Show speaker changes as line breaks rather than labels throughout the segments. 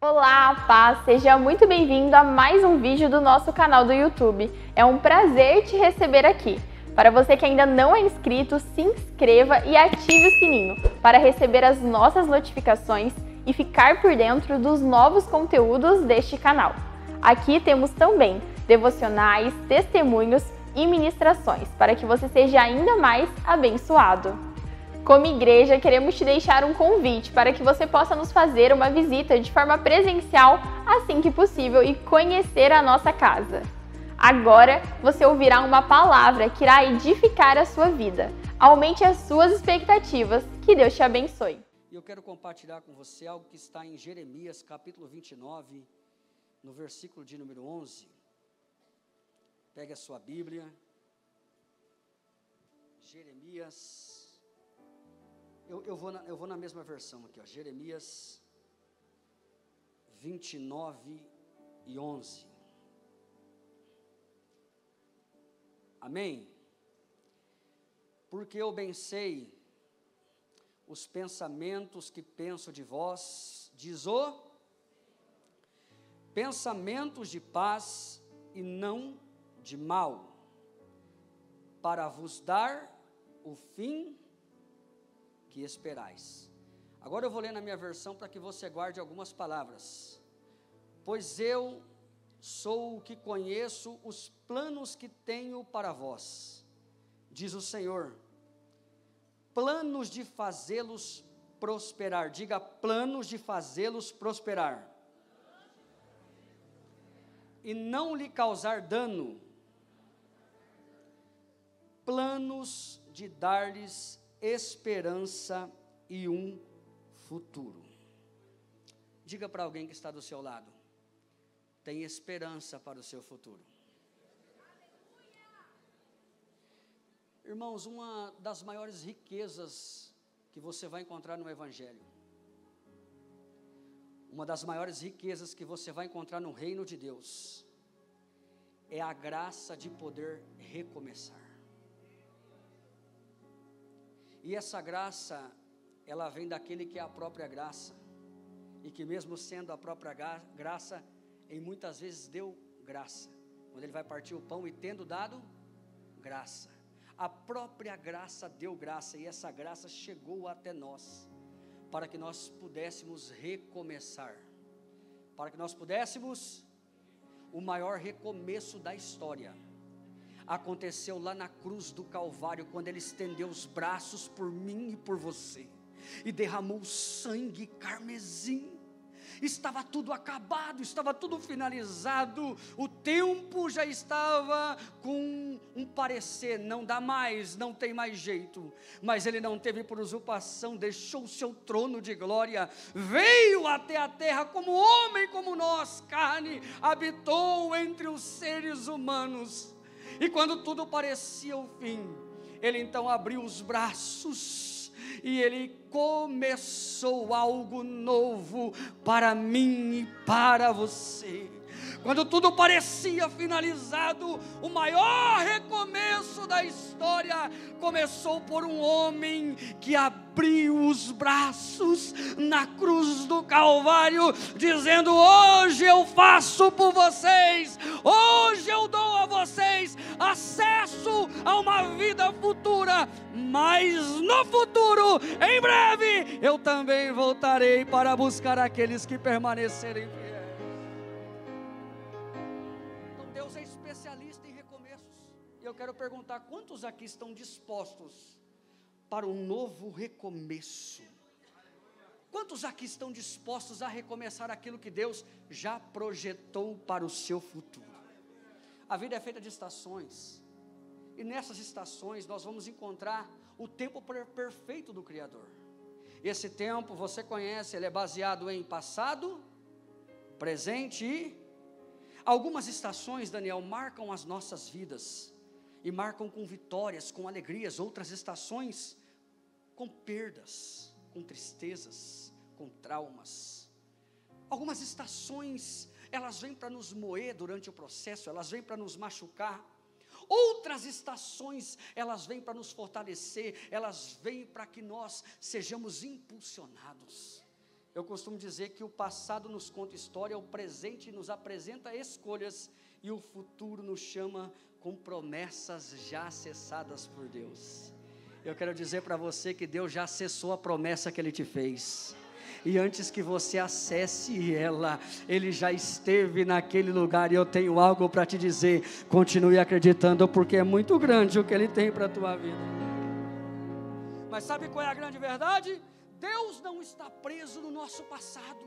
Olá, paz! Seja muito bem-vindo a mais um vídeo do nosso canal do YouTube. É um prazer te receber aqui. Para você que ainda não é inscrito, se inscreva e ative o sininho para receber as nossas notificações e ficar por dentro dos novos conteúdos deste canal. Aqui temos também devocionais, testemunhos e ministrações para que você seja ainda mais abençoado. Como igreja, queremos te deixar um convite para que você possa nos fazer uma visita de forma presencial assim que possível e conhecer a nossa casa. Agora você ouvirá uma palavra que irá edificar a sua vida. Aumente as suas expectativas. Que Deus te abençoe.
Eu quero compartilhar com você algo que está em Jeremias, capítulo 29, no versículo de número 11. Pegue a sua Bíblia. Jeremias... Eu vou na mesma versão aqui, ó, Jeremias 29 e 11. Amém? Porque eu bem sei os pensamentos que penso de vós, diz o pensamentos de paz e não de mal, para vos dar o fim que esperais. Agora eu vou ler na minha versão para que você guarde algumas palavras. Pois eu sou o que conheço os planos que tenho para vós, diz o Senhor, planos de fazê-los prosperar. Diga, planos de fazê-los prosperar e não lhe causar dano, planos de dar-lhes esperança e um futuro. Diga para alguém que está do seu lado: tem esperança para o seu futuro. Irmãos, uma das maiores riquezas que você vai encontrar no Evangelho, uma das maiores riquezas que você vai encontrar no reino de Deus, é a graça de poder recomeçar. E essa graça, ela vem daquele que é a própria graça, e que mesmo sendo a própria graça, em muitas vezes deu graça, quando ele vai partir o pão e tendo dado graça, a própria graça deu graça, e essa graça chegou até nós, para que nós pudéssemos recomeçar, para que nós pudéssemos, o maior recomeço da história, aconteceu lá na cruz do Calvário, quando ele estendeu os braços por mim e por você, e derramou sangue carmesim. Estava tudo acabado, estava tudo finalizado, o tempo já estava com um parecer, não dá mais, não tem mais jeito, mas ele não teve por usurpação, deixou o seu trono de glória, veio até a terra como homem, como nós, carne, habitou entre os seres humanos, e quando tudo parecia o fim, ele então abriu os braços, e ele começou algo novo para mim e para você. Quando tudo parecia finalizado, o maior recomeço da história começou por um homem que abriu os braços na cruz do Calvário, dizendo: hoje eu faço por vocês, hoje eu dou a vocês acesso a uma vida futura, mas no futuro, em breve, eu também voltarei para buscar aqueles que permanecerem fiéis. Deus é especialista em recomeços. E eu quero perguntar: quantos aqui estão dispostos para um novo recomeço? Quantos aqui estão dispostos a recomeçar aquilo que Deus já projetou para o seu futuro? A vida é feita de estações, e nessas estações nós vamos encontrar o tempo perfeito do Criador. Esse tempo, você conhece, ele é baseado em passado, presente e... Algumas estações, Daniel, marcam as nossas vidas, e marcam com vitórias, com alegrias. Outras estações com perdas, com tristezas, com traumas. Algumas estações, elas vêm para nos moer durante o processo, elas vêm para nos machucar. Outras estações, elas vêm para nos fortalecer, elas vêm para que nós sejamos impulsionados. Eu costumo dizer que o passado nos conta história, o presente nos apresenta escolhas e o futuro nos chama com promessas já acessadas por Deus. Eu quero dizer para você que Deus já acessou a promessa que Ele te fez. E antes que você acesse ela, Ele já esteve naquele lugar. E eu tenho algo para te dizer: continue acreditando, porque é muito grande o que Ele tem para a tua vida. Mas sabe qual é a grande verdade? Deus não está preso no nosso passado.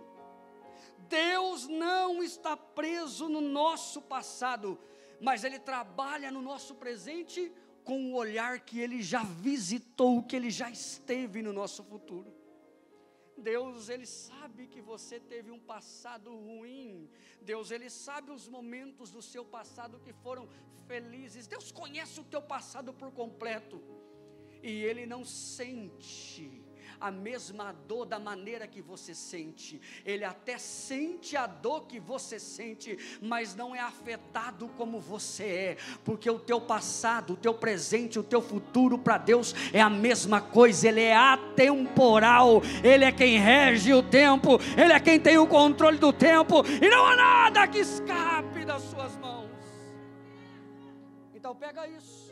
Deus não está preso no nosso passado, mas Ele trabalha no nosso presente com o olhar que Ele já visitou, que Ele já esteve no nosso futuro. Deus, Ele sabe que você teve um passado ruim. Deus, Ele sabe os momentos do seu passado que foram felizes. Deus conhece o teu passado por completo. E Ele não sente a mesma dor da maneira que você sente. Ele até sente a dor que você sente, mas não é afetado como você é, porque o teu passado, o teu presente, o teu futuro para Deus é a mesma coisa. Ele é atemporal, Ele é quem rege o tempo, Ele é quem tem o controle do tempo, e não há nada que escape das suas mãos. Então pega isso.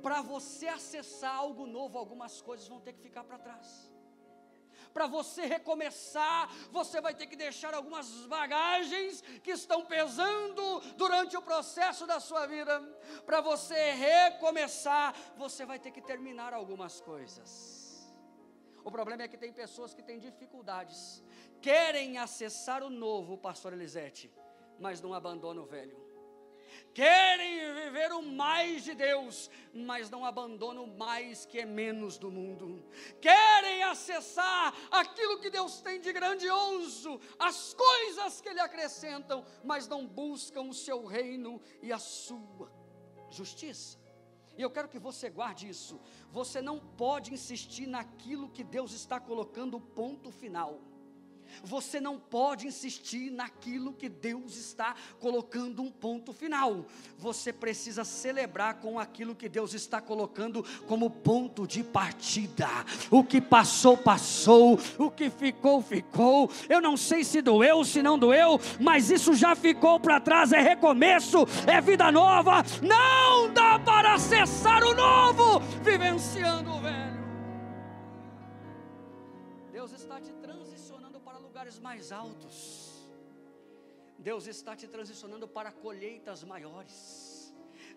Para você acessar algo novo, algumas coisas vão ter que ficar para trás. Para você recomeçar, você vai ter que deixar algumas bagagens que estão pesando durante o processo da sua vida. Para você recomeçar, você vai ter que terminar algumas coisas. O problema é que tem pessoas que têm dificuldades, querem acessar o novo, pastor Elisete, mas não abandonam o velho. Querem viver o mais de Deus, mas não abandonam o mais que é menos do mundo. Querem acessar aquilo que Deus tem de grandioso, as coisas que Ele acrescentam, mas não buscam o seu reino e a sua justiça. E eu quero que você guarde isso. Você não pode insistir naquilo que Deus está colocando ponto final. Você não pode insistir naquilo que Deus está colocando um ponto final. Você precisa celebrar com aquilo que Deus está colocando como ponto de partida. O que passou, passou. O que ficou, ficou. Eu não sei se doeu, se não doeu, mas isso já ficou para trás. É recomeço, é vida nova. Não dá para acessar o novo vivenciando o velho. Deus está te transicionando para lugares mais altos. Deus está te transicionando para colheitas maiores.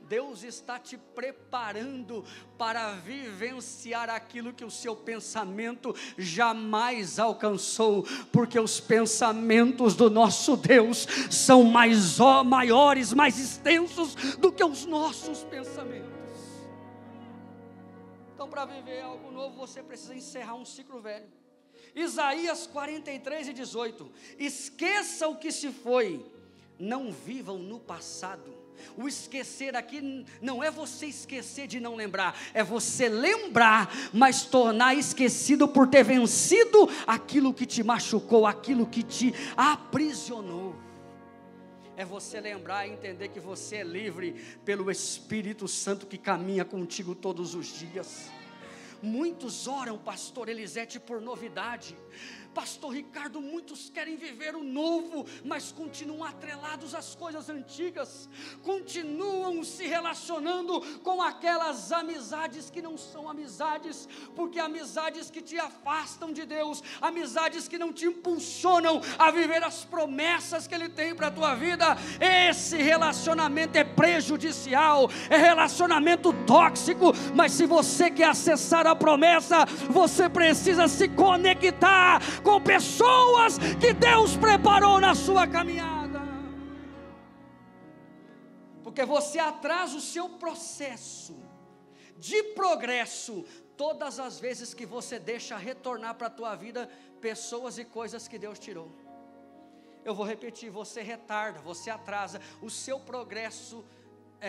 Deus está te preparando para vivenciar aquilo que o seu pensamento jamais alcançou, porque os pensamentos do nosso Deus são maiores, mais extensos do que os nossos pensamentos. Então, para viver algo novo, você precisa encerrar um ciclo velho. Isaías 43:18, esqueça o que se foi, não vivam no passado. O esquecer aqui não é você esquecer de não lembrar, é você lembrar, mas tornar esquecido por ter vencido aquilo que te machucou, aquilo que te aprisionou. É você lembrar e entender que você é livre pelo Espírito Santo que caminha contigo todos os dias. Muitos oram, pastor Elisete, por novidade. Pastor Ricardo, muitos querem viver o novo, mas continuam atrelados às coisas antigas, continuam se relacionando com aquelas amizades que não são amizades, porque amizades que te afastam de Deus, amizades que não te impulsionam a viver as promessas que Ele tem para a tua vida. Esse relacionamento é prejudicial, é relacionamento tóxico. Mas se você quer acessar a promessa, você precisa se conectar com pessoas que Deus preparou na sua caminhada, porque você atrasa o seu processo de progresso todas as vezes que você deixa retornar para a tua vida pessoas e coisas que Deus tirou. Eu vou repetir, você retarda, você atrasa o seu progresso,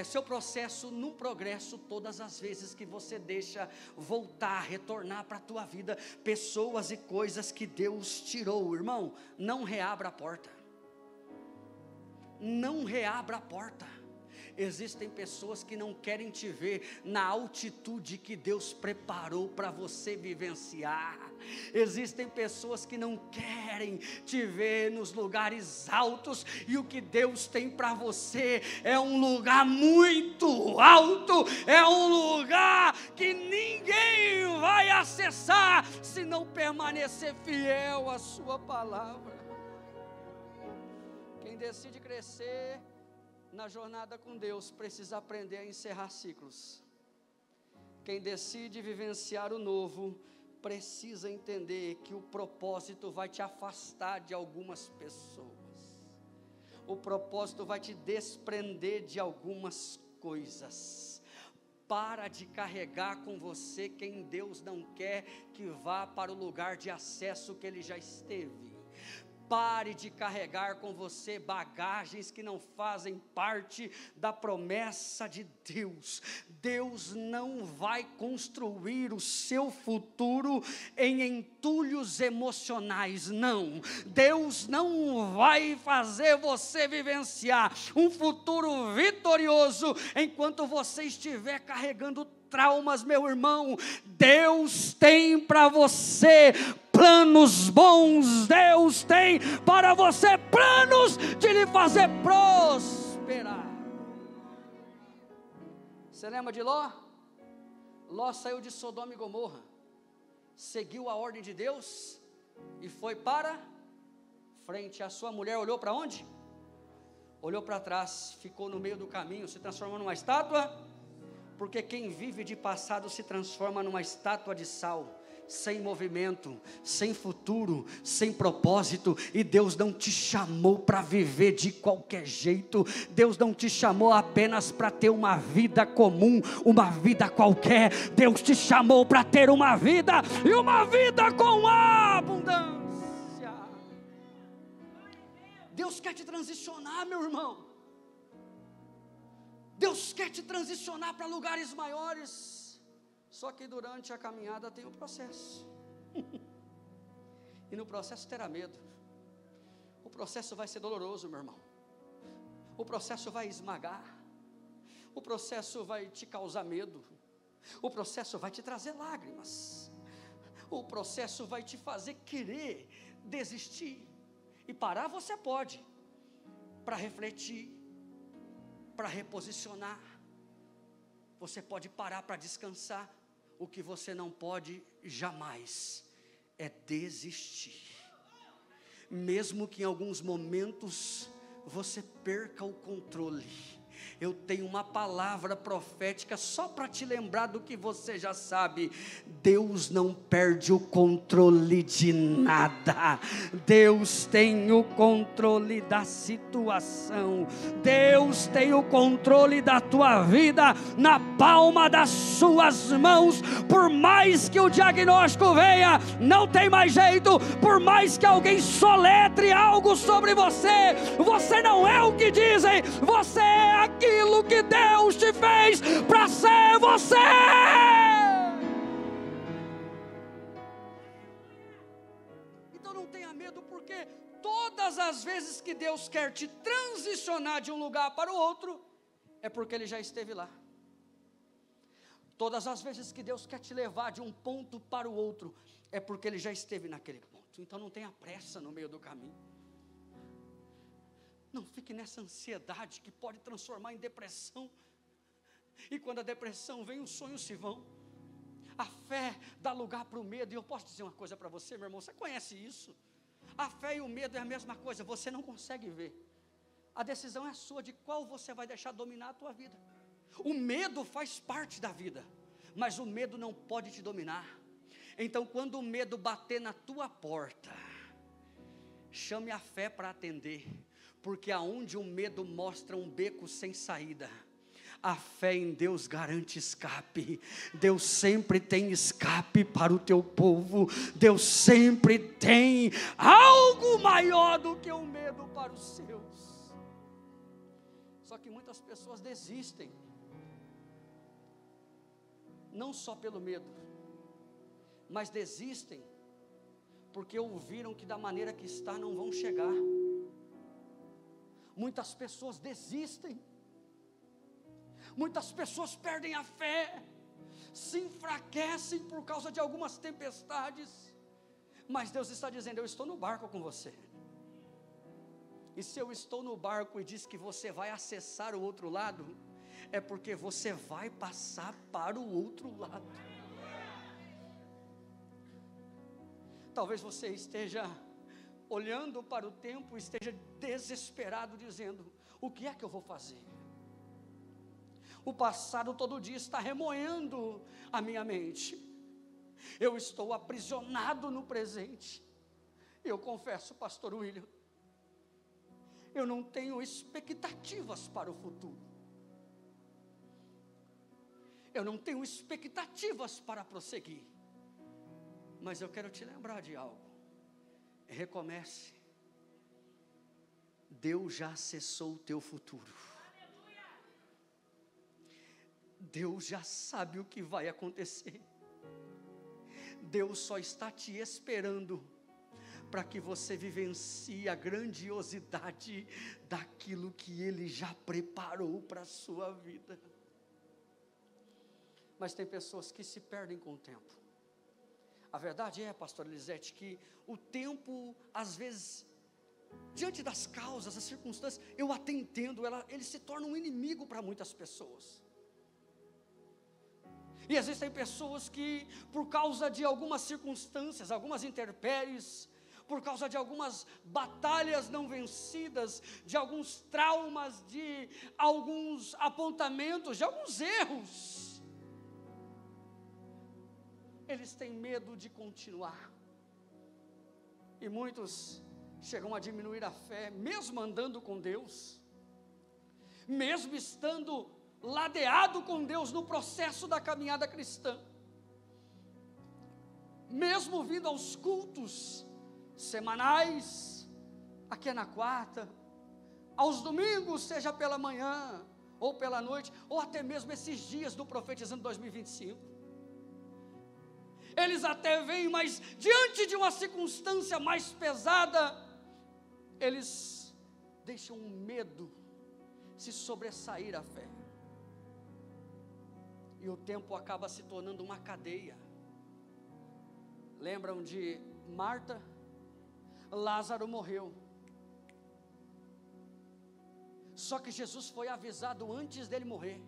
seu processo no progresso todas as vezes que você deixa voltar, retornar para a tua vida pessoas e coisas que Deus tirou. Irmão, não reabra a porta. Não reabra a porta. Existem pessoas que não querem te ver na altitude que Deus preparou para você vivenciar. Existem pessoas que não querem te ver nos lugares altos, e o que Deus tem para você é um lugar muito alto, é um lugar que ninguém vai acessar se não permanecer fiel à sua palavra. Quem decide crescer na jornada com Deus precisa aprender a encerrar ciclos. Quem decide vivenciar o novo precisa entender que o propósito vai te afastar de algumas pessoas. O propósito vai te desprender de algumas coisas. Para de carregar com você quem Deus não quer que vá para o lugar de acesso que Ele já esteve. Pare de carregar com você bagagens que não fazem parte da promessa de Deus. Deus não vai construir o seu futuro em entulhos emocionais, não. Deus não vai fazer você vivenciar um futuro vitorioso enquanto você estiver carregando traumas, meu irmão. Deus tem para você planos bons. Deus tem para você planos de lhe fazer prosperar. Você lembra de Ló? Ló saiu de Sodoma e Gomorra, seguiu a ordem de Deus e foi para frente. A sua mulher olhou para onde? Olhou para trás, ficou no meio do caminho, se transformou numa estátua. Porque quem vive de passado se transforma numa estátua de sal, sem movimento, sem futuro, sem propósito. E Deus não te chamou para viver de qualquer jeito. Deus não te chamou apenas para ter uma vida comum, uma vida qualquer. Deus te chamou para ter uma vida, e uma vida com abundância. Deus quer te transicionar, meu irmão. Deus quer te transicionar para lugares maiores. Só que durante a caminhada tem um processo. E no processo terá medo. O processo vai ser doloroso, meu irmão. O processo vai esmagar. O processo vai te causar medo. O processo vai te trazer lágrimas. O processo vai te fazer querer desistir. E parar você pode, para refletir, para reposicionar. Você pode parar para descansar. O que você não pode jamais é desistir. Mesmo que em alguns momentos você perca o controle. Eu tenho uma palavra profética só para te lembrar do que você já sabe. Deus não perde o controle de nada. Deus tem o controle da situação. Deus tem o controle da tua vida na palma das suas mãos. Por mais que o diagnóstico venha, não tem mais jeito. Por mais que alguém soletre algo sobre você, você não é o que dizem. Você é aquilo que Deus te fez para ser você. Então não tenha medo, porque todas as vezes que Deus quer te transicionar de um lugar para o outro, é porque Ele já esteve lá. Todas as vezes que Deus quer te levar de um ponto para o outro, é porque Ele já esteve naquele ponto. Então não tenha pressa no meio do caminho. Não fique nessa ansiedade que pode transformar em depressão. E quando a depressão vem, os sonhos se vão. A fé dá lugar para o medo. E eu posso dizer uma coisa para você, meu irmão, você conhece isso? A fé e o medo é a mesma coisa, você não consegue ver. A decisão é sua de qual você vai deixar dominar a tua vida. O medo faz parte da vida, mas o medo não pode te dominar. Então quando o medo bater na tua porta, chame a fé para atender. Porque aonde o medo mostra um beco sem saída, a fé em Deus garante escape. Deus sempre tem escape para o teu povo. Deus sempre tem algo maior do que o medo para os seus. Só que muitas pessoas desistem, não só pelo medo, mas desistem porque ouviram que da maneira que está não vão chegar. Muitas pessoas desistem Muitas pessoas perdem a fé, se enfraquecem por causa de algumas tempestades, mas Deus está dizendo: eu estou no barco com você. E se eu estou no barco e diz que você vai acessar o outro lado, é porque você vai passar para o outro lado. Talvez você esteja olhando para o tempo, esteja desesperado, dizendo: o que é que eu vou fazer? O passado todo dia está remoendo a minha mente. Eu estou aprisionado no presente. Eu confesso, pastor William, eu não tenho expectativas para o futuro. Eu não tenho expectativas para prosseguir. Mas eu quero te lembrar de algo. Recomece. Deus já acessou o teu futuro. Deus já sabe o que vai acontecer. Deus só está te esperando para que você vivencie a grandiosidade daquilo que Ele já preparou para a sua vida. Mas tem pessoas que se perdem com o tempo. A verdade é, pastor Elisete, que o tempo, às vezes, diante das causas, das circunstâncias, eu até entendo, ele se torna um inimigo para muitas pessoas. E existem pessoas que, por causa de algumas circunstâncias, algumas intempéries, por causa de algumas batalhas não vencidas, de alguns traumas, de alguns apontamentos, de alguns erros, eles têm medo de continuar. E muitos chegam a diminuir a fé, mesmo andando com Deus, mesmo estando ladeado com Deus no processo da caminhada cristã, mesmo vindo aos cultos semanais, aqui é na quarta, aos domingos, seja pela manhã, ou pela noite, ou até mesmo esses dias do Profetizando 2025, eles até vêm, mas diante de uma circunstância mais pesada, eles deixam o medo se sobressair a fé, e o tempo acaba se tornando uma cadeia. Lembram de Marta? Lázaro morreu, só que Jesus foi avisado antes dele morrer,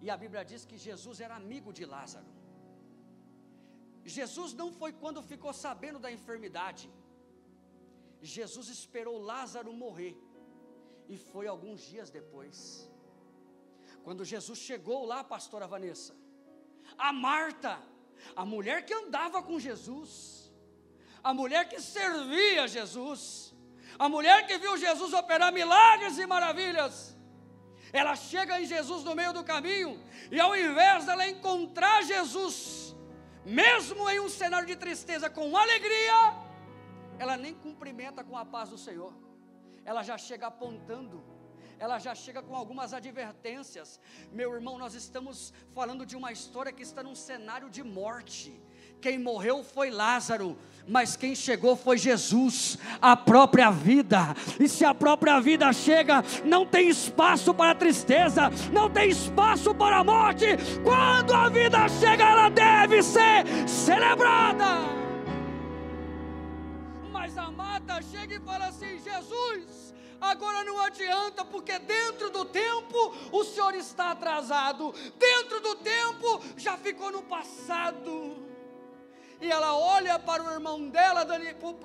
e a Bíblia diz que Jesus era amigo de Lázaro. Jesus não foi quando ficou sabendo da enfermidade, Jesus esperou Lázaro morrer, e foi alguns dias depois. Quando Jesus chegou lá, pastora Vanessa, a Marta, a mulher que andava com Jesus, a mulher que servia Jesus, a mulher que viu Jesus operar milagres e maravilhas, ela chega em Jesus no meio do caminho, e ao invés dela encontrar Jesus, mesmo em um cenário de tristeza, com alegria, ela nem cumprimenta com a paz do Senhor, ela já chega apontando, ela já chega com algumas advertências. Meu irmão, nós estamos falando de uma história que está num cenário de morte. Quem morreu foi Lázaro, mas quem chegou foi Jesus, a própria vida. E se a própria vida chega, não tem espaço para a tristeza, não tem espaço para a morte. Quando a vida chega, ela deve ser celebrada. Mas a Marta chega e fala assim: Jesus, agora não adianta, porque dentro do tempo o Senhor está atrasado, dentro do tempo já ficou no passado. E ela olha para o irmão dela,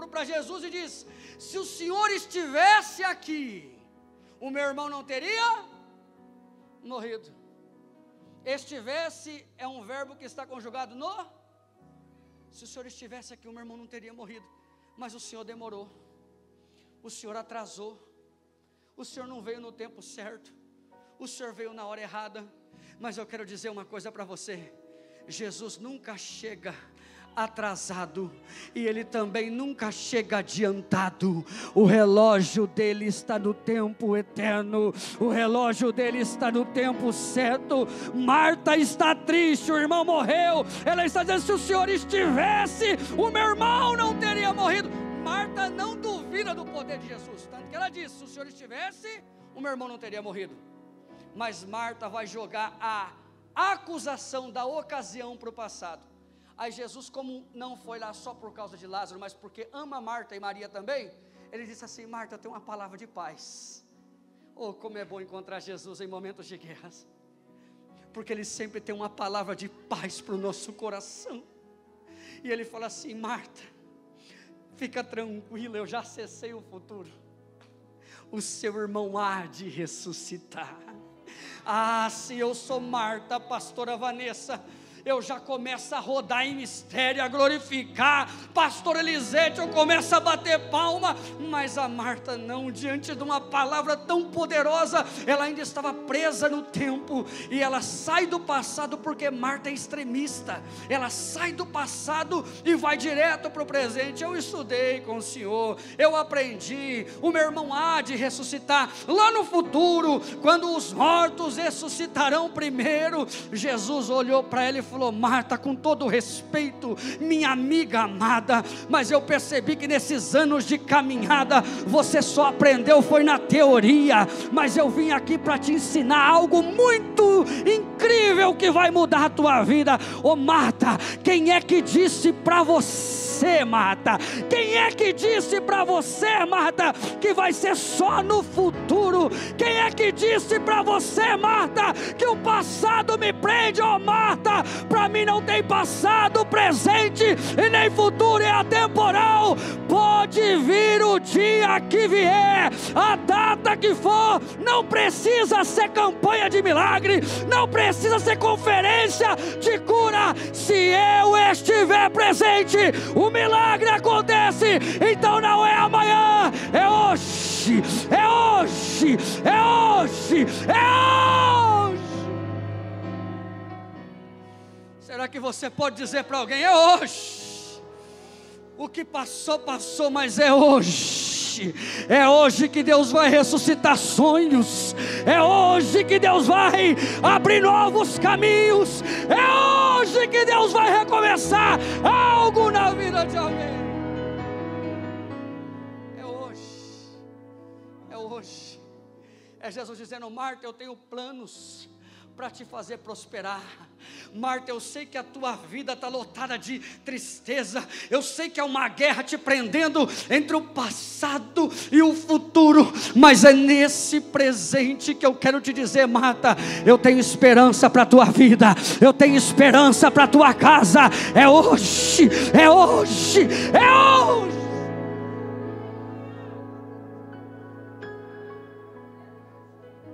para Jesus, e diz: se o Senhor estivesse aqui, o meu irmão não teria morrido. Estivesse é um verbo que está conjugado no. Se o Senhor estivesse aqui, o meu irmão não teria morrido. Mas o Senhor demorou, o Senhor atrasou, o Senhor não veio no tempo certo, o Senhor veio na hora errada. Mas eu quero dizer uma coisa para você: Jesus nunca chega atrasado, e Ele também nunca chega adiantado. O relógio dele está no tempo eterno, o relógio dele está no tempo certo. Marta está triste, o irmão morreu, ela está dizendo: se o Senhor estivesse, o meu irmão não teria morrido. Marta não duvida do poder de Jesus, tanto que ela diz: se o Senhor estivesse, o meu irmão não teria morrido. mas Marta vai jogar a acusação da ocasião para o passado. Aí Jesus, como não foi lá só por causa de Lázaro, mas porque ama Marta e Maria também, ele disse assim: Marta, eu tenho uma palavra de paz. Oh, como é bom encontrar Jesus em momentos de guerras, porque Ele sempre tem uma palavra de paz para o nosso coração. E Ele fala assim: Marta, fica tranquila, eu já acessei o futuro. O seu irmão há de ressuscitar. Ah, se eu sou Marta, pastora Vanessa, eu já começo a rodar em mistério, a glorificar. Pastor Elisete, eu começo a bater palma. Mas a Marta não, diante de uma palavra tão poderosa, ela ainda estava presa no tempo. E ela sai do passado, porque Marta é extremista. Ela sai do passado e vai direto para o presente. Eu estudei com o Senhor, eu aprendi, o meu irmão há de ressuscitar. Lá no futuro, quando os mortos ressuscitarão primeiro. Jesus olhou para ela e falou: Marta, com todo respeito, minha amiga amada, mas eu percebi que nesses anos de caminhada, você só aprendeu foi na teoria, mas eu vim aqui para te ensinar algo muito incrível que vai mudar a tua vida. Ô Marta, quem é que disse para você, Marta? Quem é que disse para você, Marta, que vai ser só no futuro? Quem é que disse para você, Marta, que o passado me prende? Ô Marta, para mim não tem passado, presente e nem futuro, é atemporal. Pode vir o dia que vier, a data que for, não precisa ser campanha de milagre, não precisa ser conferência de cura. Se eu estiver presente, o milagre acontece. Então não é amanhã, é hoje, é hoje, é hoje, é hoje. Será que você pode dizer para alguém: é hoje? O que passou, passou, mas é hoje. É hoje que Deus vai ressuscitar sonhos. É hoje que Deus vai abrir novos caminhos. É hoje que Deus vai recomeçar algo na vida de alguém. É hoje. É hoje. É Jesus dizendo: Marta, eu tenho planos para te fazer prosperar. Marta, eu sei que a tua vida está lotada de tristeza, eu sei que há uma guerra te prendendo entre o passado e o futuro, mas é nesse presente que eu quero te dizer: Marta, eu tenho esperança para a tua vida, eu tenho esperança para a tua casa. É hoje, é hoje, é hoje.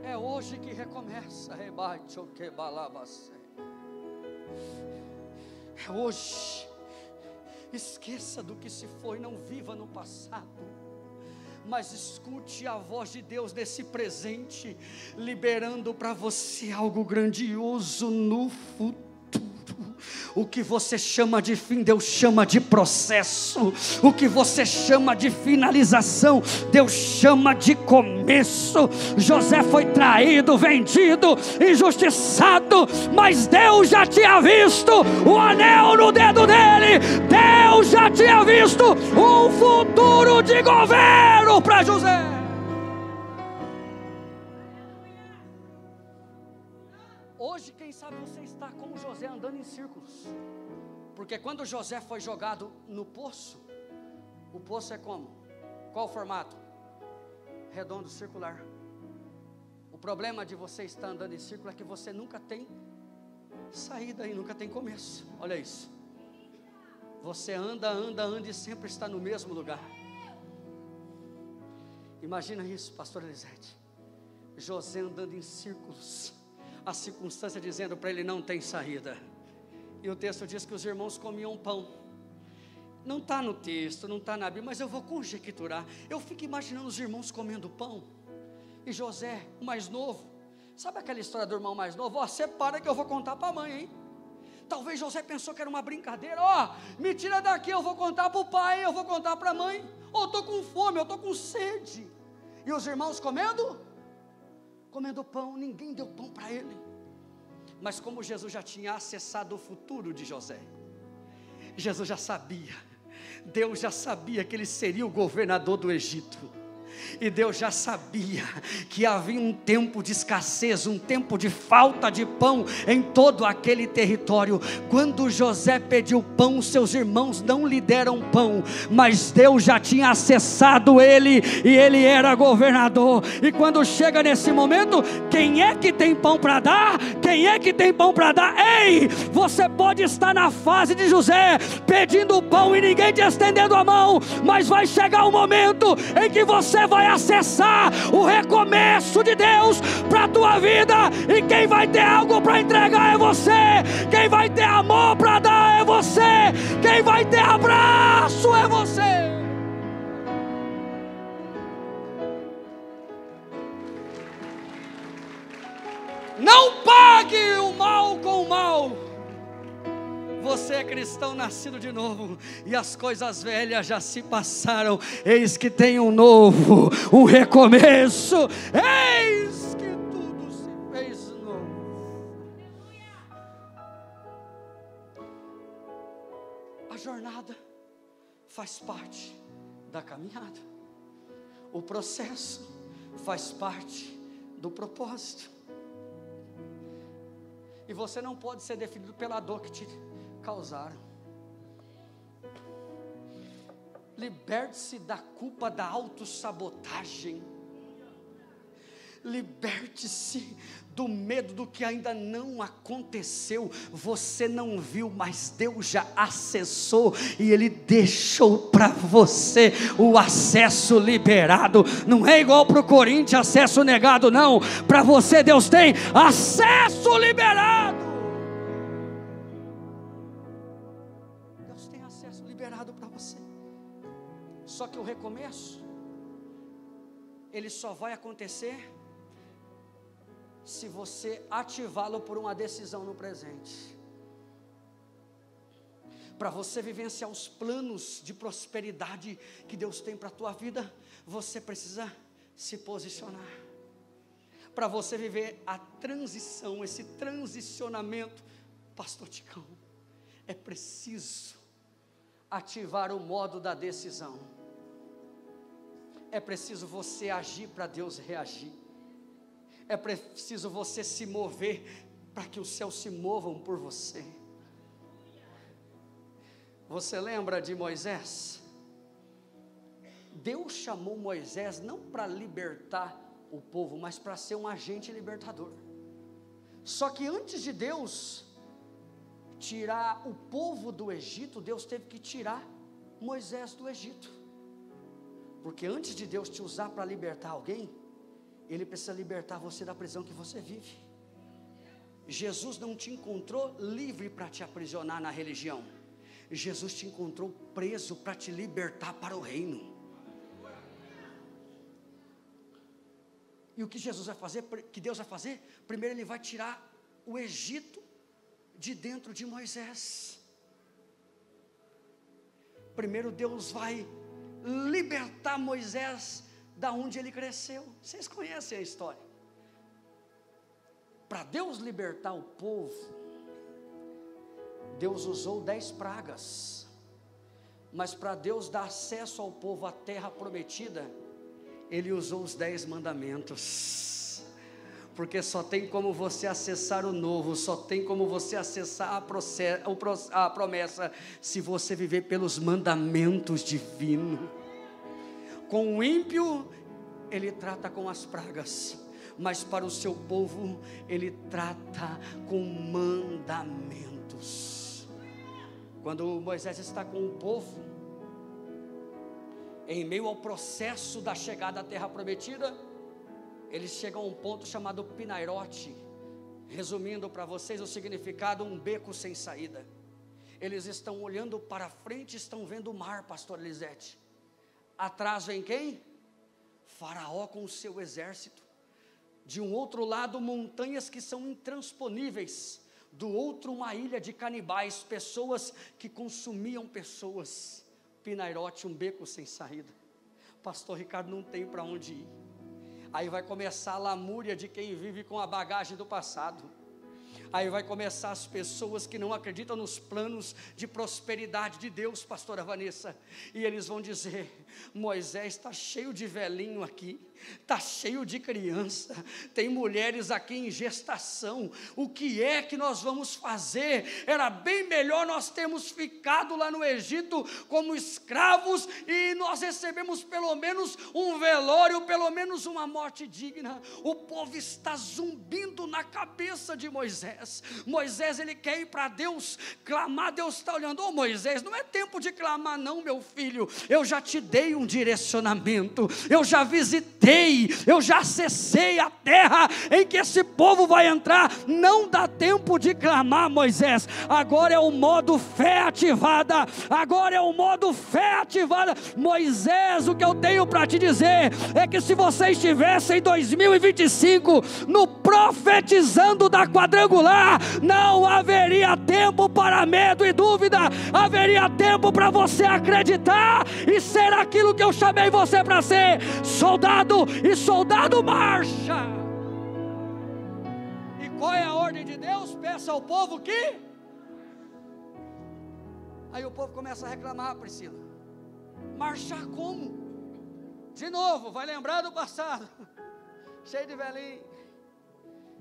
É hoje que recomeça. É hoje. Esqueça do que se foi, não viva no passado, mas escute a voz de Deus nesse presente, liberando para você algo grandioso no futuro. O que você chama de fim, Deus chama de processo. O que você chama de finalização, Deus chama de começo. José foi traído, vendido, injustiçado, mas Deus já tinha visto o anel no dedo dele. Deus já tinha visto um futuro de governo para José. Hoje, quem sabe você está como José, andando em círculos. Porque quando José foi jogado no poço, o poço é como? Qual o formato? Redondo, circular. O problema de você estar andando em círculo é que você nunca tem saída e nunca tem começo. Olha isso. Você anda e sempre está no mesmo lugar. Imagina isso, pastor Elisete. José andando em círculos, a circunstância dizendo para ele: não tem saída. E o texto diz que os irmãos comiam pão. Não está no texto, não está na Bíblia, mas eu vou conjecturar. Eu fico imaginando os irmãos comendo pão, e José, o mais novo. Sabe aquela história do irmão mais novo? Ó, separa que eu vou contar para a mãe, hein? Talvez José pensou que era uma brincadeira. Ó, me tira daqui, eu vou contar para o pai, eu vou contar para a mãe. Ó, eu estou com fome, eu estou com sede. E os irmãos comendo pão, ninguém deu pão para ele. Mas como Jesus já tinha acessado o futuro de José, Jesus já sabia, Deus já sabia que ele seria o governador do Egito. E Deus já sabia que havia um tempo de escassez, um tempo de falta de pão em todo aquele território. Quando José pediu pão, seus irmãos não lhe deram pão, mas Deus já tinha acessado ele, e ele era governador. E quando chega nesse momento, quem é que tem pão para dar? Quem é que tem pão para dar? Ei, você pode estar na fase de José, pedindo pão e ninguém te estendendo a mão, mas vai chegar um momento em que você vai acessar o recomeço de Deus para a tua vida, e quem vai ter algo para entregar é você, quem vai ter amor para dar é você, quem vai ter abraço é você. Não pague o mal com o mal. Você é cristão nascido de novo, e as coisas velhas já se passaram, eis que tem um novo, um recomeço, eis que tudo se fez novo. A jornada faz parte da caminhada, o processo faz parte do propósito, e você não pode ser definido pela dor que te causaram. Liberte-se da culpa da autossabotagem. Liberte-se do medo do que ainda não aconteceu. Você não viu, mas Deus já acessou, e Ele deixou para você o acesso liberado. Não é igual para o Corinthians, acesso negado, não. Para você Deus tem acesso liberado. Deus tem acesso liberado para você. Só que o recomeço, ele só vai acontecer se você ativá-lo por uma decisão no presente. Para você vivenciar os planos de prosperidade que Deus tem para a tua vida, você precisa se posicionar. Para você viver a transição, esse transicionamento, Pastor Ticão, é preciso ativar o modo da decisão. É preciso você agir para Deus reagir. É preciso você se mover para que os céus se movam por você. Você lembra de Moisés? Deus chamou Moisés não para libertar o povo, mas para ser um agente libertador. Só que antes de Deus tirar o povo do Egito, Deus teve que tirar Moisés do Egito. Porque antes de Deus te usar para libertar alguém, Ele precisa libertar você da prisão que você vive. Jesus não te encontrou livre para te aprisionar na religião. Jesus te encontrou preso para te libertar para o reino. E o que Jesus vai fazer, que Deus vai fazer? Primeiro Ele vai tirar o Egito de dentro de Moisés. Primeiro Deus vai libertar Moisés da onde ele cresceu. Vocês conhecem a história. Para Deus libertar o povo, Deus usou 10 pragas. Mas para Deus dar acesso ao povo à terra prometida, Ele usou os 10 mandamentos. Porque só tem como você acessar o novo, só tem como você acessar a promessa, se você viver pelos mandamentos divinos. Com o ímpio, Ele trata com as pragas, mas para o seu povo, Ele trata com mandamentos. Quando Moisés está com o povo, em meio ao processo da chegada à terra prometida, eles chegam a um ponto chamado Pinairote. Resumindo para vocês o significado, um beco sem saída. Eles estão olhando para frente, estão vendo o mar, pastor Elisete. Atrás vem quem? Faraó com o seu exército. De um outro lado, montanhas que são intransponíveis. Do outro, uma ilha de canibais, pessoas que consumiam pessoas. Pinairote, um beco sem saída. Pastor Ricardo, não tem para onde ir. Aí vai começar a lamúria de quem vive com a bagagem do passado. Aí vai começar as pessoas que não acreditam nos planos de prosperidade de Deus, pastora Vanessa, e eles vão dizer: Moisés está cheio de velhinho aqui, está cheio de criança, tem mulheres aqui em gestação, o que é que nós vamos fazer? Era bem melhor nós termos ficado lá no Egito como escravos, e nós recebemos pelo menos um velório, pelo menos uma morte digna. O povo está zumbindo na cabeça de Moisés. Moisés, ele quer ir para Deus, clamar. Deus está olhando: ô Moisés, não é tempo de clamar não, meu filho, eu já te dei um direcionamento, eu já visitei, eu já acessei a terra em que esse povo vai entrar, não dá tempo de clamar, Moisés, agora é o modo fé ativada, agora é o modo fé ativada. Moisés, o que eu tenho para te dizer é que se você estivesse em 2025, no profetizando da quadrangular, não haveria tempo para medo e dúvida, haveria tempo para você acreditar e ser aquilo que eu chamei você para ser: soldado, e soldado marcha. E qual é a ordem de Deus? Peça ao povo que... Aí o povo começa a reclamar: Priscila, marchar como? De novo, vai lembrar do passado, cheio de velhinho,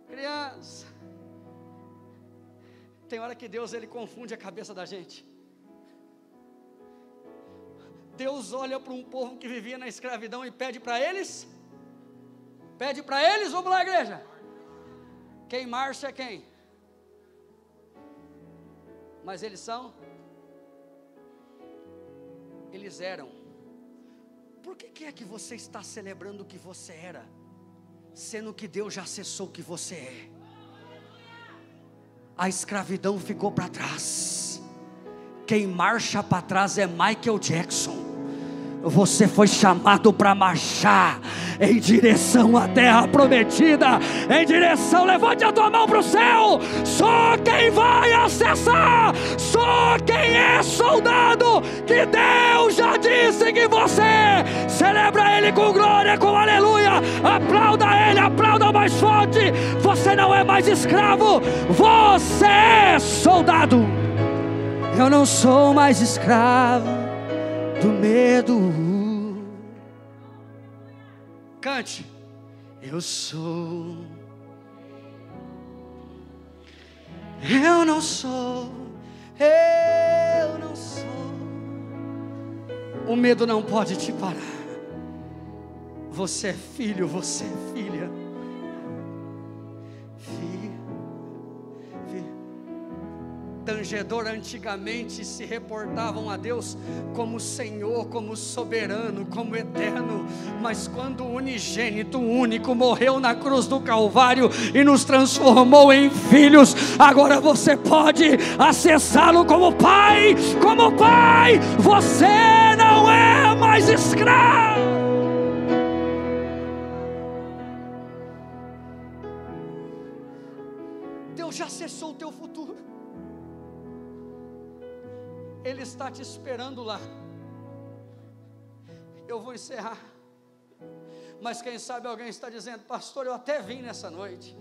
criança. Tem hora que Deus, ele confunde a cabeça da gente. Deus olha para um povo que vivia na escravidão e pede para eles, vamos lá, igreja, quem marcha é quem? Mas eles eram. Por que é que você está celebrando o que você era, sendo que Deus já acessou o que você é? A escravidão ficou para trás. Quem marcha para trás é Michael Jackson. Você foi chamado para marchar em direção à terra prometida, em direção, levante a tua mão para o céu. Só quem vai acessar, só quem é soldado, que Deus já disse que você celebra Ele com glória, com aleluia, aplauda Ele, aplauda mais forte. Você não é mais escravo, você é soldado. Eu não sou mais escravo do medo. Cante: eu não sou. O medo não pode te parar. Você é filho, você é filha. Tangedor antigamente se reportavam a Deus como Senhor, como soberano, como eterno, mas quando o unigênito, o único, morreu na cruz do Calvário e nos transformou em filhos, agora você pode acessá-lo como pai, você não é mais escravo. Deus já acessou o teu futuro. Ele está te esperando lá. Eu vou encerrar, mas quem sabe alguém está dizendo: pastor, eu até vim nessa noite,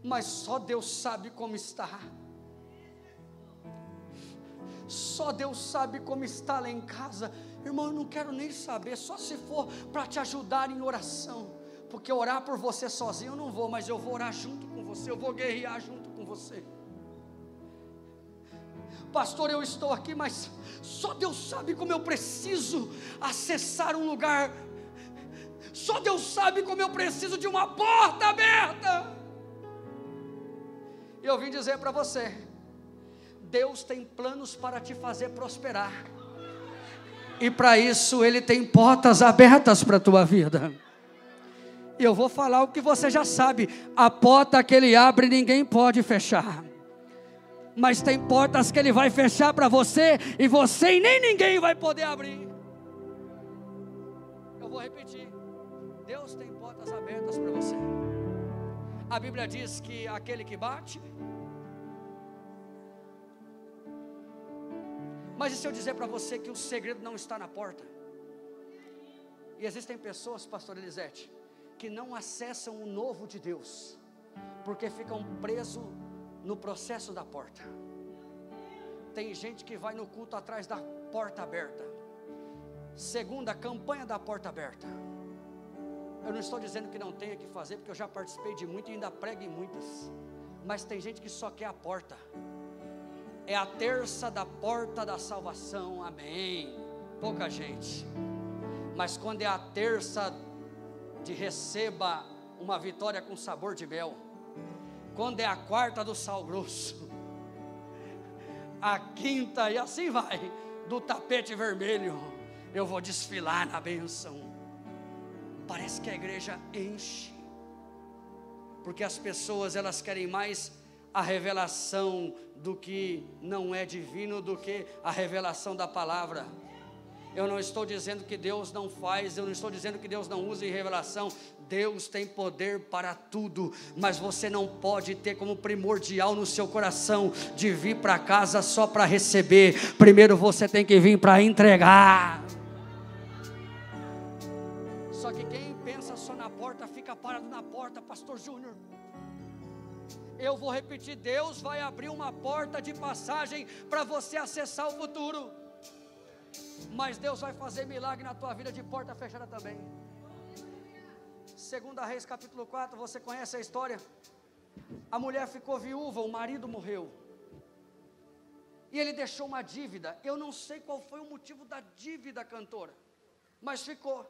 mas só Deus sabe como está. Só Deus sabe como está lá em casa. Irmão, eu não quero nem saber, só se for para te ajudar em oração, porque orar por você sozinho eu não vou, mas eu vou orar junto com você, eu vou guerrear junto com você. Pastor, eu estou aqui, mas só Deus sabe como eu preciso acessar um lugar. Só Deus sabe como eu preciso de uma porta aberta. E eu vim dizer para você: Deus tem planos para te fazer prosperar, e para isso Ele tem portas abertas para a tua vida. E eu vou falar o que você já sabe: a porta que Ele abre ninguém pode fechar. Mas tem portas que Ele vai fechar para você, e você e nem ninguém vai poder abrir. Eu vou repetir: Deus tem portas abertas para você. A Bíblia diz que aquele que bate. Mas e se eu dizer para você que o segredo não está na porta? E existem pessoas, pastor Elisete, que não acessam o novo de Deus, porque ficam presos no processo da porta. Tem gente que vai no culto atrás da porta aberta. Segunda, campanha da porta aberta. Eu não estou dizendo que não tenha que fazer, porque eu já participei de muito e ainda prego em muitas. Mas tem gente que só quer a porta. É a terça da porta da salvação, amém. Pouca gente. Mas quando é a terça de receba uma vitória com sabor de mel, quando é a quarta do sal grosso, a quinta e assim vai, do tapete vermelho, eu vou desfilar na bênção. Parece que a igreja enche, porque as pessoas elas querem mais a revelação do que não é divino, do que a revelação da palavra. Eu não estou dizendo que Deus não faz, eu não estou dizendo que Deus não usa em revelação. Deus tem poder para tudo, mas você não pode ter como primordial no seu coração de vir para casa só para receber. Primeiro você tem que vir para entregar. Só que quem pensa só na porta fica parado na porta, pastor Júnior. Eu vou repetir, Deus vai abrir uma porta de passagem para você acessar o futuro. Mas Deus vai fazer milagre na tua vida de porta fechada também. 2 Reis capítulo 4, você conhece a história? A mulher ficou viúva, o marido morreu. E ele deixou uma dívida. Eu não sei qual foi o motivo da dívida, cantora, mas ficou.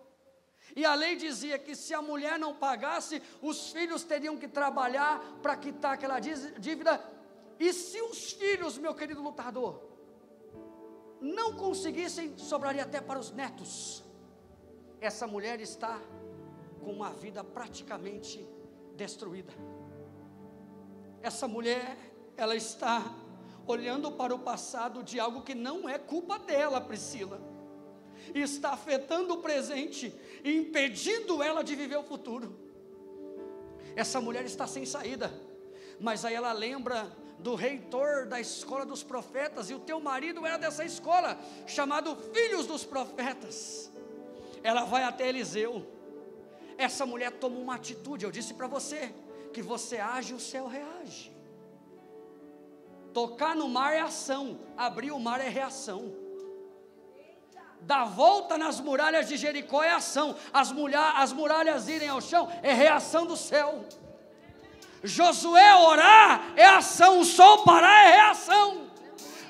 E a lei dizia que se a mulher não pagasse, os filhos teriam que trabalhar para quitar aquela dívida. E se os filhos, meu querido lutador, não conseguissem, sobraria até para os netos. Essa mulher está com uma vida praticamente destruída. Essa mulher, ela está olhando para o passado de algo que não é culpa dela, Priscila, e está afetando o presente e impedindo ela de viver o futuro. Essa mulher está sem saída, mas aí ela lembra do reitor da escola dos profetas, e o teu marido era dessa escola, chamado Filhos dos Profetas. Ela vai até Eliseu. Essa mulher toma uma atitude. Eu disse para você que você age, o céu reage. Tocar no mar é ação, abrir o mar é reação. Dar volta nas muralhas de Jericó é ação, as muralhas irem ao chão é reação do céu. Josué orar é ação, o sol parar é reação,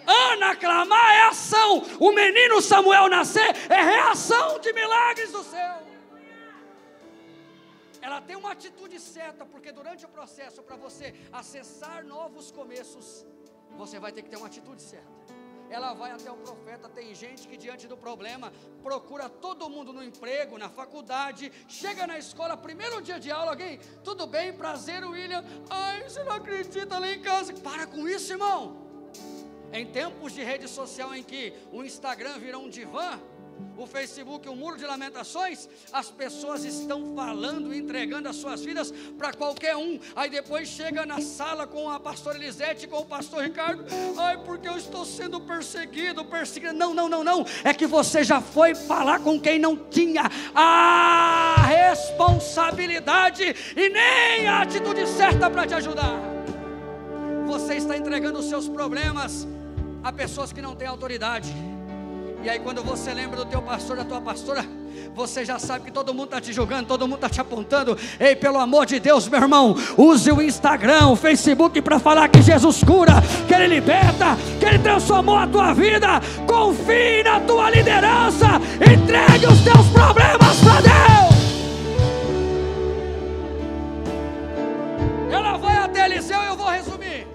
Ana clamar é ação, o menino Samuel nascer é reação de milagres do céu. Ela tem uma atitude certa, porque durante o processo, para você acessar novos começos, você vai ter que ter uma atitude certa. Ela vai até o profeta. Tem gente que diante do problema procura todo mundo no emprego, na faculdade, chega na escola, primeiro dia de aula, alguém, tudo bem, prazer William, ai, você não acredita lá em casa, para com isso, irmão. Em tempos de rede social em que o Instagram virou um divã, o Facebook um muro de lamentações, as pessoas estão falando, entregando as suas vidas para qualquer um. Aí depois chega na sala com a pastora Elisete, com o pastor Ricardo, ai, porque eu estou sendo perseguido. Não, é que você já foi falar com quem não tinha a responsabilidade e nem a atitude certa para te ajudar. Você está entregando os seus problemas a pessoas que não têm autoridade. E aí quando você lembra do teu pastor, da tua pastora, você já sabe que todo mundo está te julgando, todo mundo está te apontando. Ei, pelo amor de Deus, meu irmão, use o Instagram, o Facebook para falar que Jesus cura, que Ele liberta, que Ele transformou a tua vida. Confie na tua liderança, entregue os teus problemas para Deus. Ela vai até Eliseu, eu vou resumir.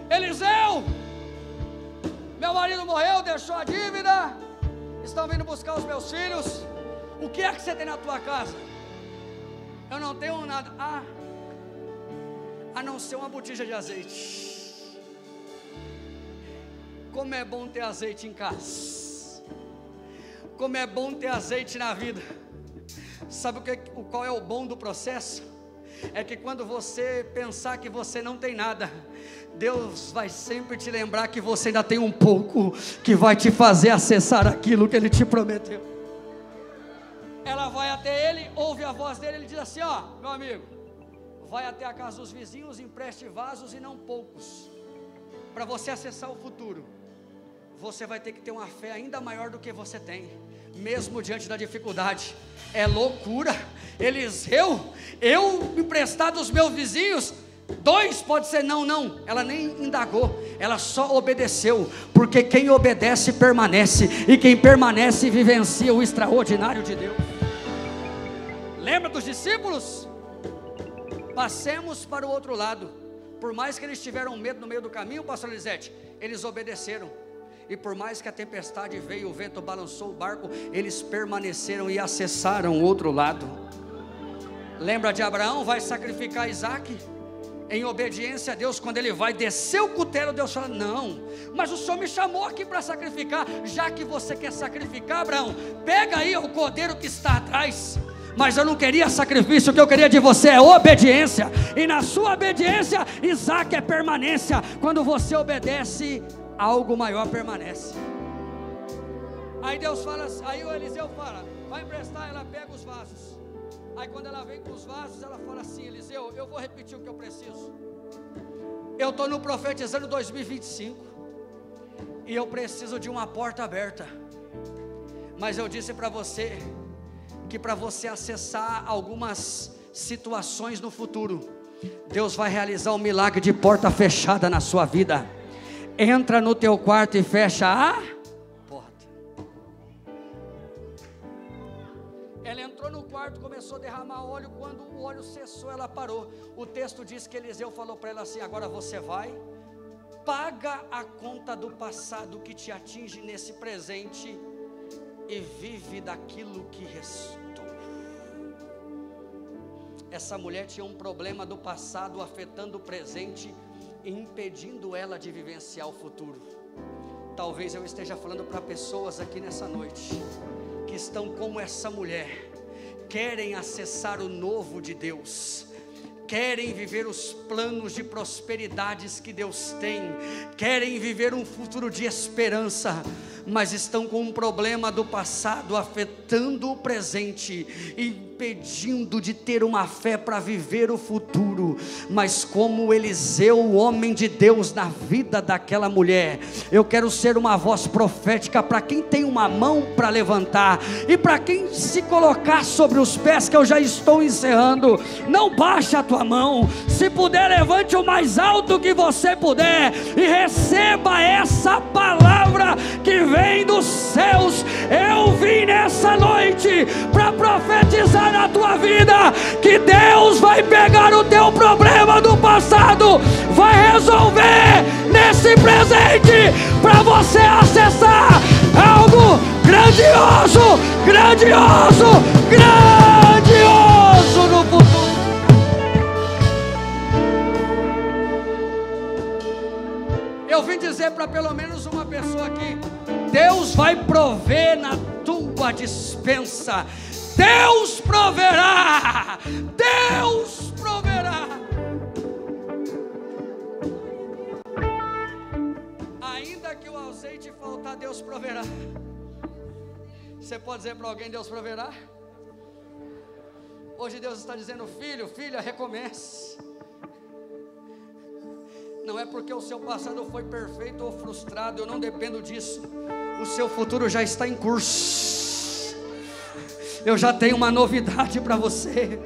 Eliseu, meu marido morreu, deixou a dívida, estão vindo buscar os meus filhos. O que é que você tem na tua casa? Eu não tenho nada, a não ser uma botija de azeite. Como é bom ter azeite em casa, como é bom ter azeite na vida. Sabe qual é o bom do processo? É que quando você pensar que você não tem nada, Deus vai sempre te lembrar que você ainda tem um pouco, que vai te fazer acessar aquilo que Ele te prometeu. Ela vai até ele, ouve a voz dele, ele diz assim, ó, meu amigo, vai até a casa dos vizinhos, empreste vasos e não poucos. Para você acessar o futuro, você vai ter que ter uma fé ainda maior do que você tem, mesmo diante da dificuldade. É loucura. Eliseu, eu emprestar dos meus vizinhos 2 pode ser não, ela nem indagou, ela só obedeceu, porque quem obedece permanece, e quem permanece vivencia o extraordinário de Deus. Lembra dos discípulos? Passemos para o outro lado. Por mais que eles tiveram medo no meio do caminho, pastor Elisete, eles obedeceram. E por mais que a tempestade veio, o vento balançou o barco, eles permaneceram e acessaram o outro lado. Lembra de Abraão? Vai sacrificar Isaac. Em obediência a Deus, quando ele vai descer o cutelo, Deus fala: não, mas o Senhor me chamou aqui para sacrificar. Já que você quer sacrificar, Abraão, pega aí o cordeiro que está atrás. Mas eu não queria sacrifício, o que eu queria de você é obediência. E na sua obediência, Isaac é permanência. Quando você obedece, algo maior permanece. Aí Deus fala, aí o Eliseu fala: vai emprestar, ela pega os vasos. Aí quando ela vem com os vasos, ela fala assim: Eliseu, eu vou repetir o que eu preciso. Eu estou no profetizando 2025, e eu preciso de uma porta aberta. Mas eu disse para você, que para você acessar algumas situações no futuro, Deus vai realizar um milagre de porta fechada na sua vida. Entra no teu quarto e fecha a porta. Ela entrou no quarto, começou a derramar óleo. Quando o óleo cessou, ela parou. O texto diz que Eliseu falou para ela assim: agora você vai, paga a conta do passado que te atinge nesse presente e vive daquilo que restou. Essa mulher tinha um problema do passado afetando o presente, impedindo ela de vivenciar o futuro. Talvez eu esteja falando para pessoas aqui nessa noite, que estão como essa mulher, querem acessar o novo de Deus, querem viver os planos de prosperidades que Deus tem, querem viver um futuro de esperança, mas estão com um problema do passado afetando o presente, impedindo de ter uma fé para viver o futuro. Mas como Eliseu, o homem de Deus na vida daquela mulher, eu quero ser uma voz profética para quem tem uma mão para levantar, e para quem se colocar sobre os pés, que eu já estou encerrando. Não baixe a tua mão, se puder levante o mais alto que você puder, e receba essa palavra que vem dos céus. Eu vim nessa noite para profetizar na tua vida, que Deus vai pegar o teu problema do passado, vai resolver nesse presente, para você acessar algo grandioso, grandioso, grandioso no futuro. Eu vim dizer para pelo menos uma pessoa aqui: Deus vai prover na tua despensa. Deus proverá. Deus proverá. Ainda que o azeite faltar, Deus proverá. Você pode dizer para alguém: Deus proverá? Hoje Deus está dizendo: filho, filha, recomece. Não é porque o seu passado foi perfeito ou frustrado, eu não dependo disso. O seu futuro já está em curso. Eu já tenho uma novidade para você.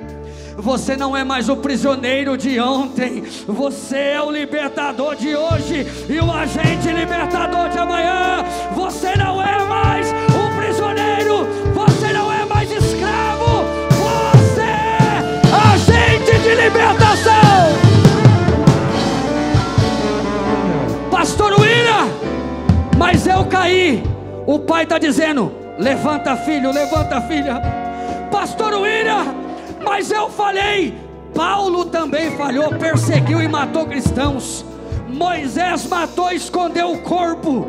Você não é mais o prisioneiro de ontem, você é o libertador de hoje e o agente libertador de amanhã. Você não é mais o prisioneiro, você não é mais escravo, você é agente de libertação. Pastor William, mas eu caí. O pai está dizendo: levanta filho, levanta filha. Pastor William, mas eu falhei. Paulo também falhou, perseguiu e matou cristãos. Moisés matou e escondeu o corpo.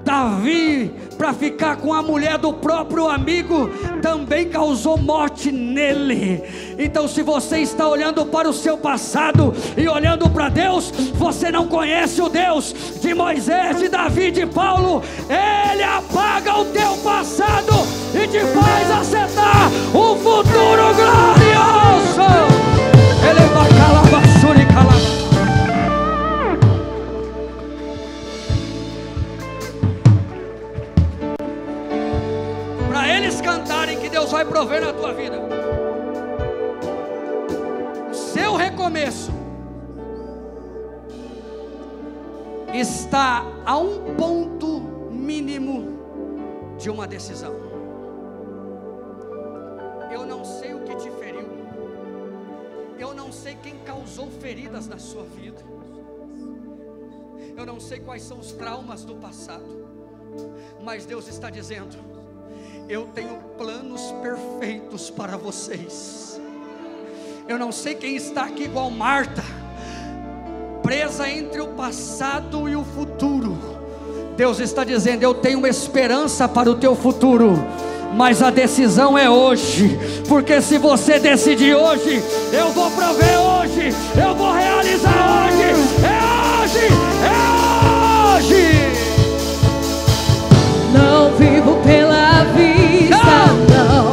Davi, para ficar com a mulher do próprio amigo, também causou morte nele. Então, se você está olhando para o seu passado e olhando para Deus, você não conhece o Deus de Moisés, de Davi, de Paulo. Ele apaga o teu passado e te faz acertar um futuro glorioso. Ele vai começo está a um ponto mínimo de uma decisão. Eu não sei o que te feriu, eu não sei quem causou feridas na sua vida, eu não sei quais são os traumas do passado, mas Deus está dizendo: eu tenho planos perfeitos para vocês. Eu não sei quem está aqui igual Marta, presa entre o passado e o futuro. Deus está dizendo: eu tenho uma esperança para o teu futuro, mas a decisão é hoje, porque se você decidir hoje, eu vou prover hoje, eu vou realizar hoje, é hoje, é hoje.
Não vivo pela vista, não,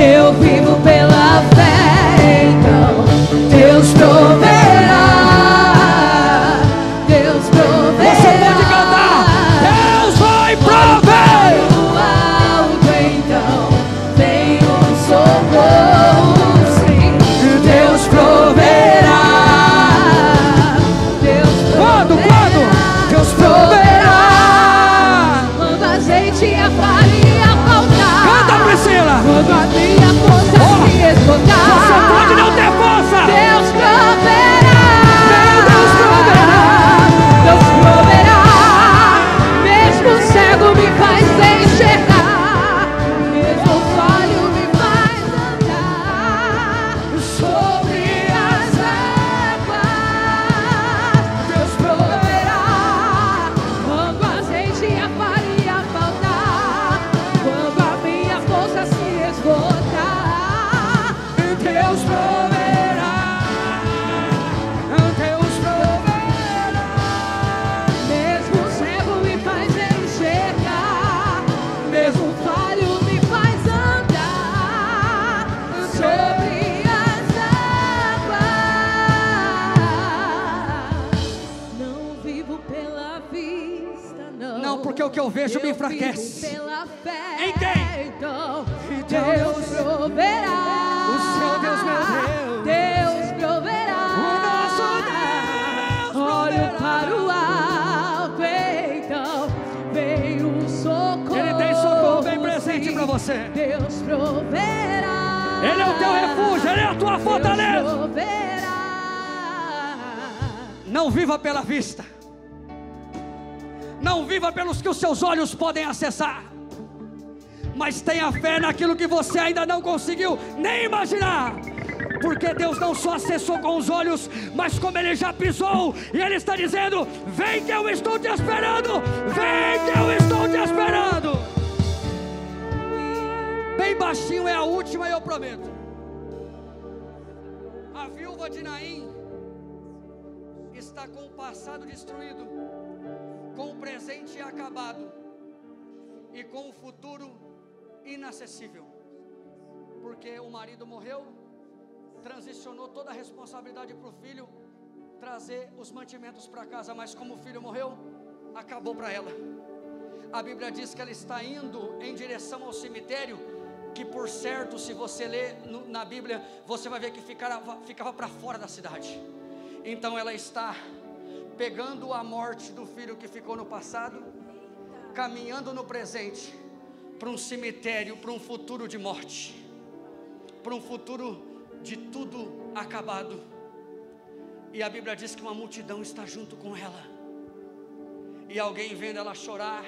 eu vivo pela fé. Então Deus proverá, Deus proverá.
Você pode cantar: Deus vai prover.
No alto então vem um socorro, sim, Deus proverá, Deus proverá.
Deus proverá.
Quando a gente e a farinha faltar,
Canta, Priscila.
quando a minha força se esgotar,
Você pode não ter força,
Deus proverá,
Deus proverá.
Deus proverá. Mesmo o cego me faz enxergar, mesmo o falho me faz andar sobre as águas. Deus proverá. Quando a azeite e a farinha faltar, quando a minha força se esgotar,
Deus proverá, Deus proverá.
mesmo o cego me faz enxergar, mesmo o falho me faz andar sobre as águas. Não vivo pela vista, não.
Não, porque o que eu vejo me
Eu
enfraquece.
vivo pela fé.
Em quem?
Então
Deus,
Deus proverá.
o seu Deus, meu Deus,
Deus proverá.
o nosso Deus
Olho
proverá.
para o alto, então vem um socorro.
Ele tem socorro bem presente para você.
Deus proverá.
Ele é o teu refúgio, Ele é a tua
Deus
fortaleza.
proverá.
Não viva pela vista, não viva pelos que os seus olhos podem acessar, mas tenha fé naquilo que você ainda não conseguiu nem imaginar, porque Deus não só acessou com os olhos, mas como Ele já pisou, e Ele está dizendo: vem que eu estou te esperando, vem que eu estou te esperando. Bem baixinho é a última, e eu prometo. A viúva de Naim está com o passado destruído, com o presente acabado e com o futuro inacessível, porque o marido morreu, transicionou toda a responsabilidade para o filho trazer os mantimentos para casa, mas como o filho morreu, acabou para ela. A Bíblia diz que ela está indo em direção ao cemitério, que por certo, se você ler na Bíblia, você vai ver que ficava para fora da cidade. Então ela está pegando a morte do filho que ficou no passado, caminhando no presente para um cemitério, para um futuro de morte, para um futuro de tudo acabado. E a Bíblia diz que uma multidão está junto com ela, e alguém vendo ela chorar,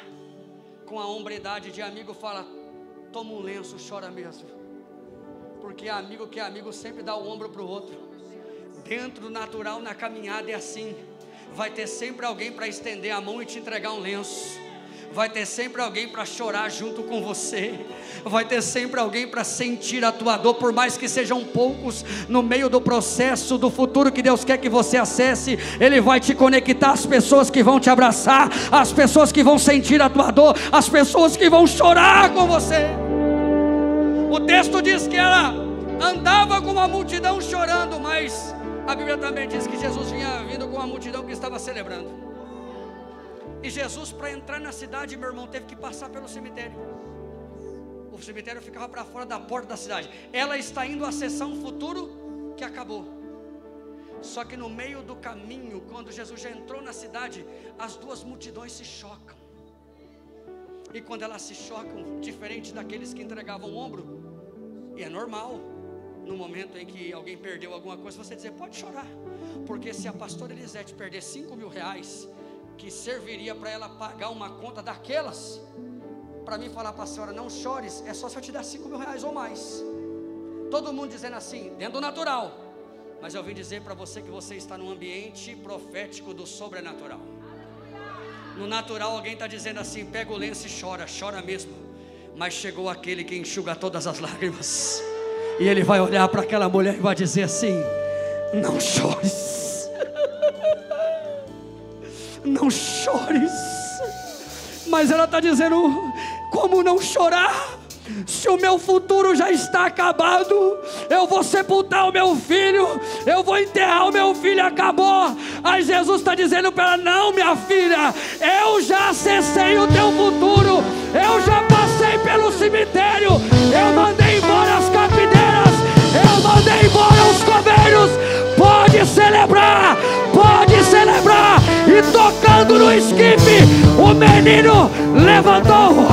com a hombridade de amigo, fala: toma um lenço, chora mesmo, porque amigo que é amigo sempre dá o ombro para o outro. Dentro do natural, na caminhada é assim, vai ter sempre alguém para estender a mão e te entregar um lenço, vai ter sempre alguém para chorar junto com você, vai ter sempre alguém para sentir a tua dor, por mais que sejam poucos no meio do processo do futuro que Deus quer que você acesse. Ele vai te conectar às pessoas que vão te abraçar, às pessoas que vão sentir a tua dor, às pessoas que vão chorar com você. O texto diz que ela andava com uma multidão chorando, mas a Bíblia também diz que Jesus vinha vindo com uma multidão que estava celebrando. E Jesus, para entrar na cidade, meu irmão, teve que passar pelo cemitério. O cemitério ficava para fora da porta da cidade. Ela está indo acessar um futuro que acabou. Só que no meio do caminho, quando Jesus já entrou na cidade, as duas multidões se chocam. E quando elas se chocam, diferente daqueles que entregavam o ombro, e é normal, no momento em que alguém perdeu alguma coisa, você dizer, pode chorar. Porque se a pastora Elisete perder 5 mil reais, que serviria para ela pagar uma conta daquelas, para mim falar para a senhora, não chores, é só se eu te dar 5 mil reais ou mais. Todo mundo dizendo assim, dentro do natural. Mas eu vim dizer para você que você está num ambiente profético do sobrenatural. No natural alguém está dizendo assim, pega o lenço e chora, chora mesmo. Mas chegou aquele que enxuga todas as lágrimas. E ele vai olhar para aquela mulher e vai dizer assim, não chores. Não chores. Mas ela está dizendo, como não chorar? Se o meu futuro já está acabado, eu vou sepultar o meu filho, eu vou enterrar o meu filho, acabou. Aí Jesus está dizendo para ela, não minha filha, eu já acessei o teu futuro, eu já passei pelo cemitério, eu mandei embora as capideiras, eu mandei embora os coveiros, pode celebrar, e tocando no esquife, o menino levantou,